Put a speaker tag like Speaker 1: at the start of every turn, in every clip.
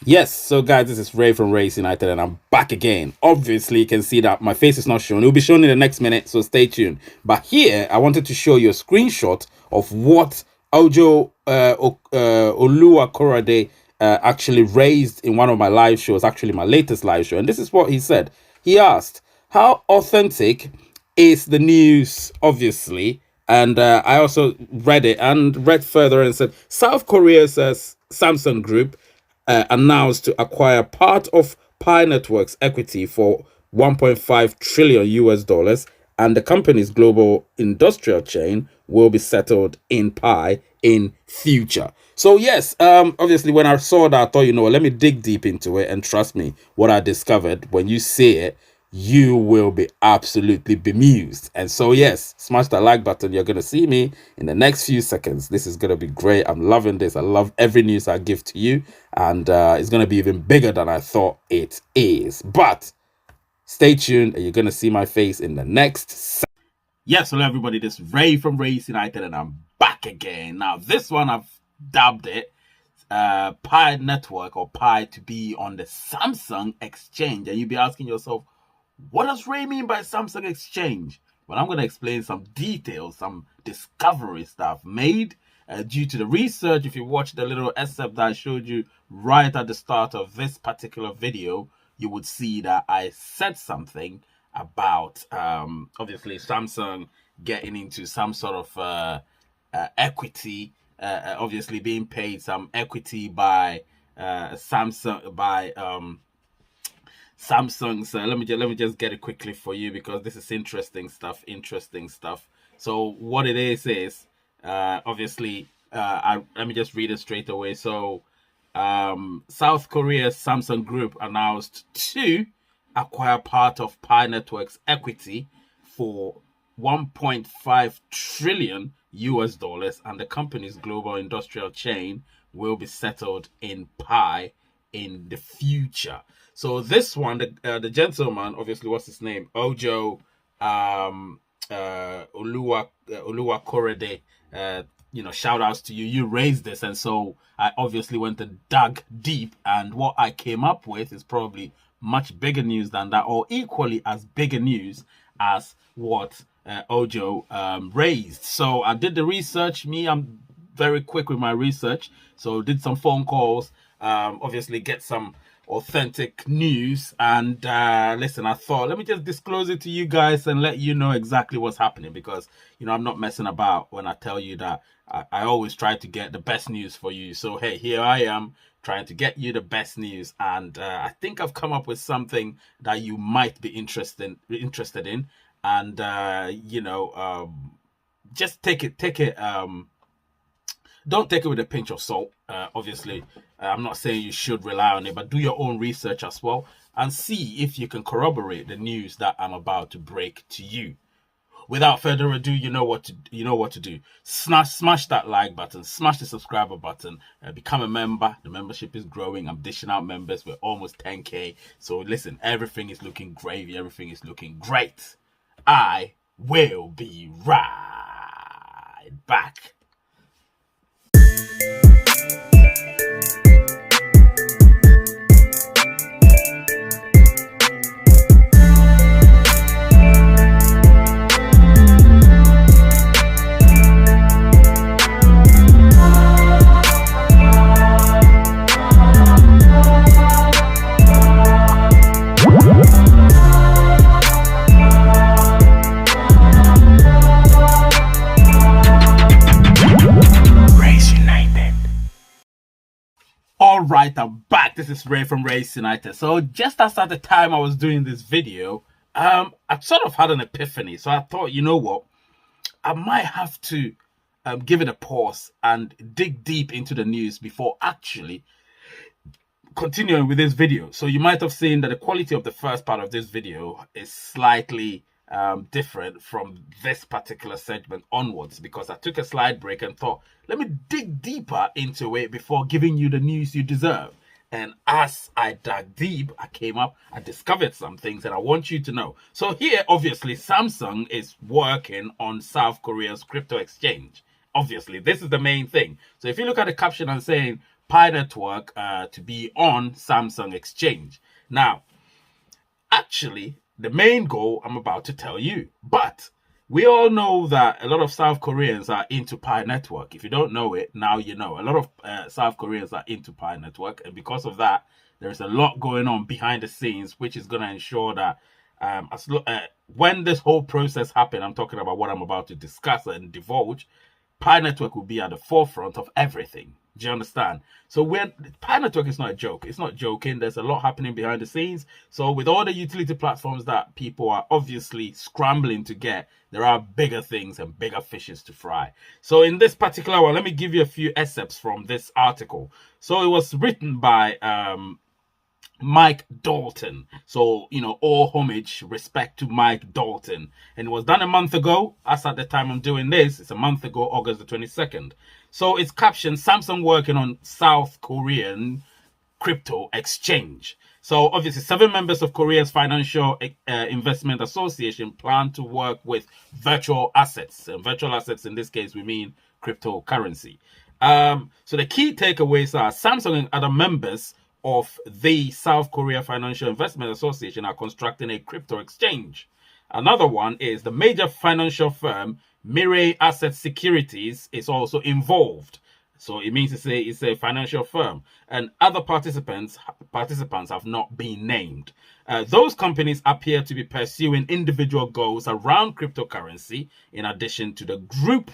Speaker 1: Yes, so guys, this is Ray from Race United, and I'm back again. Obviously, you can see that my face is not shown. It will be shown in the next minute, so stay tuned. But here, I wanted to show you a screenshot of what Ojo Olua Korade actually raised in one of my live shows, actually my latest live show. And this is what he said. He asked, how authentic is the news, obviously? And I also read it and read further and said, South Korea's Samsung Group announced to acquire part of Pi Network's equity for 1.5 trillion US dollars, and the company's global industrial chain will be settled in Pi in future. So yes, obviously when I saw that, I thought, let me dig deep into it, and trust me, what I discovered when you see it, you will be absolutely bemused. And so, yes, smash that like button. You're going to see me in the next few seconds. This is going to be great. I'm loving this. I love every news I give to you. And it's going to be even bigger than I thought it is. But stay tuned, and you're going to see my face in the next. Yes, hello, everybody. This is Ray from Race United, and I'm back again. Now, this one, I've dubbed it Pi Network, or Pi, to be on the Samsung exchange. And you'll be asking yourself, what does Ray mean by Samsung Exchange? Well, I'm going to explain some details, some discoveries that I've made due to the research. If you watch the little excerpt that I showed you right at the start of this particular video, you would see that I said something about, obviously, Samsung getting into some sort of equity, obviously being paid some equity by Samsung, by Samsung's. Let me just get it quickly for you, because this is interesting stuff. So what it is obviously, let me just read it straight away. So South Korea's Samsung Group announced to acquire part of Pi Network's equity for 1.5 trillion US dollars, and the company's global industrial chain will be settled in Pi in the future. So this one, the gentleman, obviously, what's his name? Ojo Olua Korede. Shout outs to you. You raised this, and so I obviously went and dug deep, and what I came up with is probably much bigger news than that, or equally as bigger news as what Ojo raised. So I did the research. I'm very quick with my research, so did some phone calls, obviously get some authentic news, and listen, I thought, let me just disclose it to you guys and let you know exactly what's happening, because I'm not messing about when I tell you that I always try to get the best news for you. So hey, here I am trying to get you the best news, and I think I've come up with something that you might be interested in, and just take it don't take it with a pinch of salt. Obviously, I'm not saying you should rely on it, but do your own research as well and see if you can corroborate the news that I'm about to break to you. Without further ado, you know what to do. Smash that like button, smash the subscriber button, become a member. The membership is growing. I'm dishing out members. We're almost 10K. So listen, everything is looking gravy. Everything is looking great. I will be right back. All right, I'm back. This is Ray from Race United. So just as at the time I was doing this video, I sort of had an epiphany. So I thought, you know what, I might have to give it a pause and dig deep into the news before actually continuing with this video. So you might have seen that the quality of the first part of this video is slightly different from this particular segment onwards, because I took a slight break and thought, let me dig deeper into it before giving you the news you deserve. And as I dug deep, I discovered some things that I want you to know. So here, obviously, Samsung is working on South Korea's crypto exchange. Obviously, this is the main thing. So if you look at the caption and saying, Pi Network to be on Samsung Exchange. Now, actually, the main goal I'm about to tell you, but we all know that a lot of South Koreans are into Pi Network. If you don't know it, now you know. A lot of South Koreans are into Pi Network, and because of that, there's a lot going on behind the scenes, which is going to ensure that when this whole process happens, I'm talking about what I'm about to discuss and divulge, Pi Network will be at the forefront of everything. Do you understand? So Pi Network is not a joke. It's not joking. There's a lot happening behind the scenes. So with all the utility platforms that people are obviously scrambling to get, there are bigger things and bigger fishes to fry. So in this particular one, let me give you a few excerpts from this article. So it was written by Mike Dalton. So, all homage, respect to Mike Dalton. And it was done a month ago. As at the time I'm doing this, it's a month ago, August the 22nd. So it's captioned, Samsung working on South Korean crypto exchange. So obviously 7 members of Korea's Financial Investment Association plan to work with virtual assets. And virtual assets, in this case, we mean cryptocurrency. So the key takeaways are Samsung and other members of the South Korea Financial Investment Association are constructing a crypto exchange. Another one is the major financial firm Mirai Asset Securities is also involved. So it means to say it's a financial firm, and other participants have not been named. Those companies appear to be pursuing individual goals around cryptocurrency in addition to the group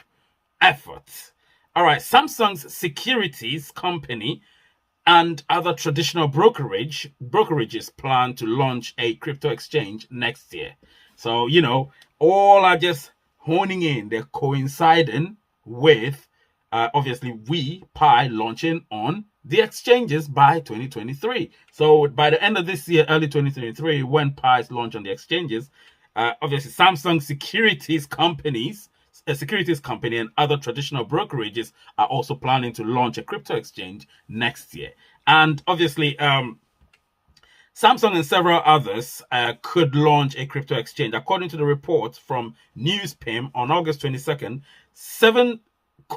Speaker 1: efforts. All right, Samsung's securities company and other traditional brokerages plan to launch a crypto exchange next year. So, all are just honing in. They're coinciding with, obviously, Pi, launching on the exchanges by 2023. So by the end of this year, early 2023, when Pi's launch on the exchanges, obviously, Samsung securities companies, a securities company and other traditional brokerages are also planning to launch a crypto exchange next year. And obviously, Samsung and several others could launch a crypto exchange. According to the report from Newspim on August 22nd, 7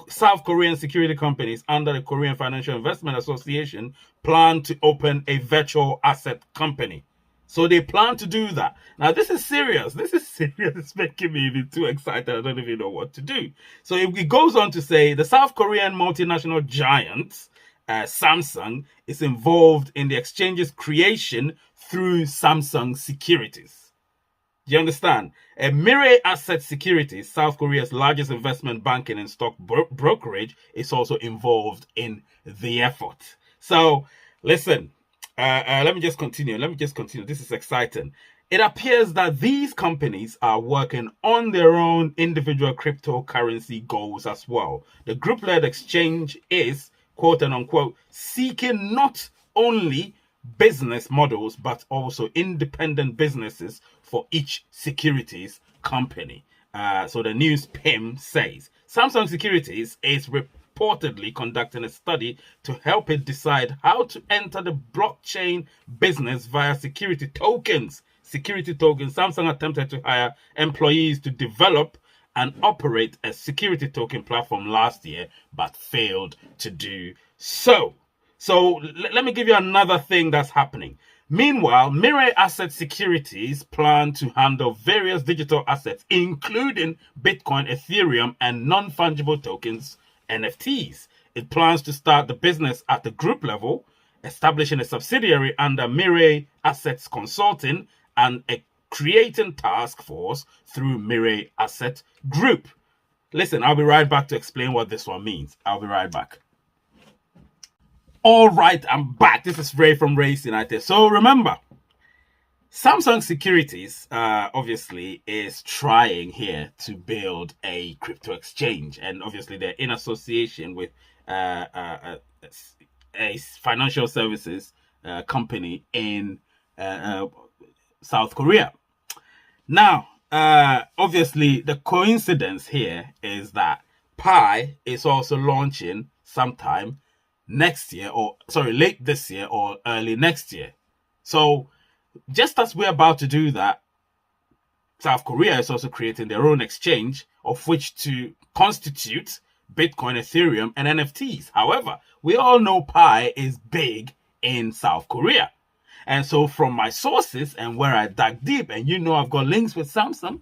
Speaker 1: South Korean security companies under the Korean Financial Investment Association plan to open a virtual asset company. So they plan to do that. Now, this is serious. It's making me even too excited. I don't even know what to do. So it goes on to say the South Korean multinational giant, Samsung, is involved in the exchange's creation through Samsung Securities. Do you understand? Mirai Asset Securities, South Korea's largest investment banking and stock brokerage, is also involved in the effort. So, listen. Let me just continue. This is exciting. It appears that these companies are working on their own individual cryptocurrency goals as well. The group-led exchange is, quote and unquote, seeking not only business models, but also independent businesses for each securities company. So the news PIM says Samsung Securities is reportedly conducting a study to help it decide how to enter the blockchain business via security tokens. Samsung attempted to hire employees to develop and operate a security token platform last year, but failed to do so. So let me give you another thing that's happening. Meanwhile, Mirai Asset Securities plan to handle various digital assets, including Bitcoin, Ethereum, and non-fungible tokens, NFTs. It plans to start the business at the group level, establishing a subsidiary under Mirai Assets Consulting and a creating task force through Mirai Asset Group. Listen, I'll be right back to explain what this one means. I'll be right back. All right, I'm back. This is Ray from Race United. So remember, Samsung Securities obviously is trying here to build a crypto exchange, and obviously they're in association with a financial services company in South Korea. Now, obviously, the coincidence here is that Pi is also launching sometime next year, late this year or early next year. So just as we're about to do that, South Korea is also creating their own exchange of which to constitute Bitcoin, Ethereum, and NFTs. However, we all know Pi is big in South Korea. And so from my sources and where I dug deep, and I've got links with Samsung,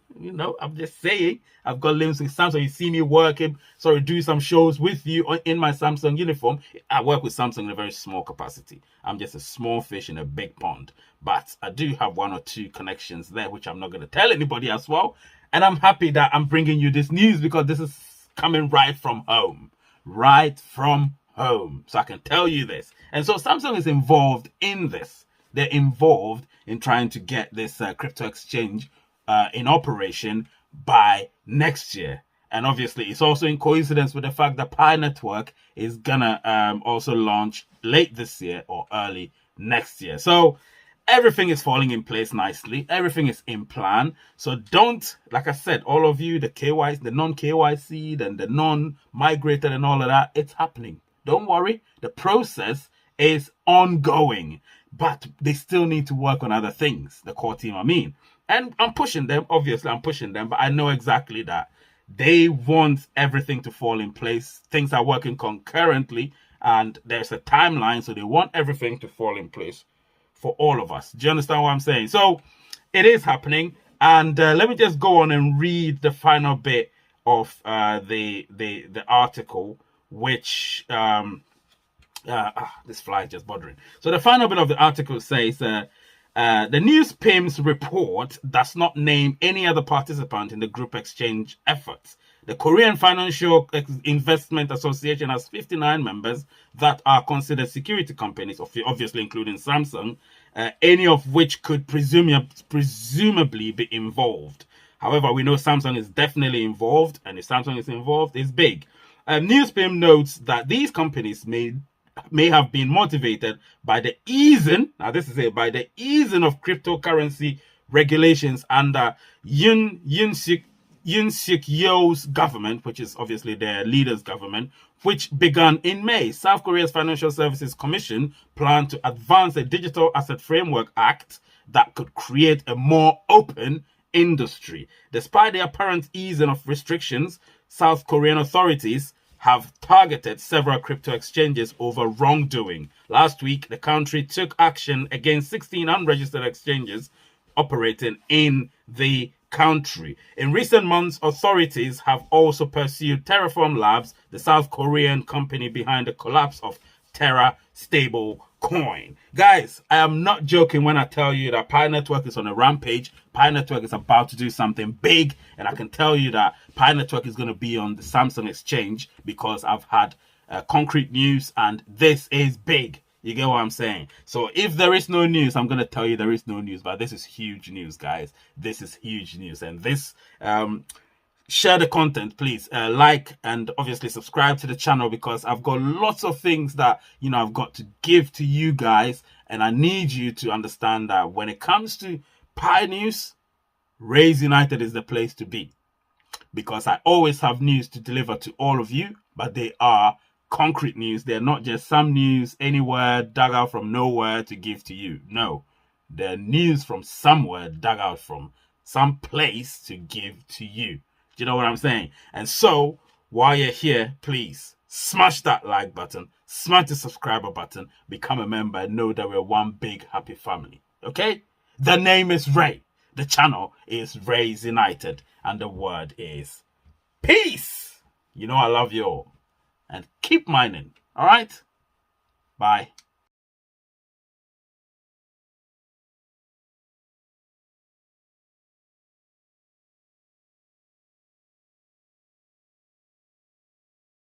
Speaker 1: I'm just saying, I've got links with Samsung. You see me working, do some shows with you in my Samsung uniform. I work with Samsung in a very small capacity. I'm just a small fish in a big pond. But I do have 1 or 2 connections there, which I'm not going to tell anybody as well. And I'm happy that I'm bringing you this news because this is coming right from home. Right from home. So I can tell you this. And so Samsung is involved in this. They're involved in trying to get this crypto exchange in operation by next year. And obviously, it's also in coincidence with the fact that Pi Network is going to also launch late this year or early next year. So everything is falling in place nicely. Everything is in plan. So don't, like I said, all of you, the KYC, the non-KYC, and the non-migrated and all of that, it's happening. Don't worry. The process is ongoing. But they still need to work on other things, the core team, And I'm pushing them, obviously, but I know exactly that they want everything to fall in place. Things are working concurrently, and there's a timeline, so they want everything to fall in place for all of us. Do you understand what I'm saying? So it is happening, and let me just go on and read the final bit of the article, which... this fly is just bothering. So the final bit of the article says, the news PIMS report does not name any other participant in the group exchange efforts. The Korean Financial Investment Association has 59 members that are considered security companies, obviously including Samsung, any of which could presumably be involved. However, we know Samsung is definitely involved, and if Samsung is involved, it's big. Newspim notes that these companies may have been motivated by the easing, of cryptocurrency regulations under Yoon Suk Yeol's government, which is obviously their leader's government, which began in May. South Korea's Financial Services Commission planned to advance a Digital Asset Framework Act that could create a more open industry. Despite the apparent easing of restrictions, South Korean authorities have targeted several crypto exchanges over wrongdoing. Last week, the country took action against 16 unregistered exchanges operating in the country. In recent months, authorities have also pursued Terraform Labs, the South Korean company behind the collapse of Terra stable coin. Guys, I am not joking when I tell you that Pi Network is on a rampage. Pi Network is about to do something big, and I can tell you that Pi Network is going to be on the Samsung exchange because I've had concrete news, and this is big. You get what I'm saying? So if there is no news, I'm going to tell you there is no news, but this is huge news, guys. This is huge news, and this share the content, please. Like and obviously subscribe to the channel because I've got lots of things that I've got to give to you guys, and I need you to understand that when it comes to Pi news, Raise United is the place to be, because I always have news to deliver to all of you, but they are concrete news. They're not just some news anywhere dug out from nowhere to give to you. No, they're news from somewhere dug out from some place to give to you. Do you know what I'm saying? And so while you're here, please smash that like button, smash the subscriber button, become a member, and know that we're one big happy family. Okay? The name is Ray. The channel is Raise United, and the word is peace. I love you all. And keep mining. All right? Bye.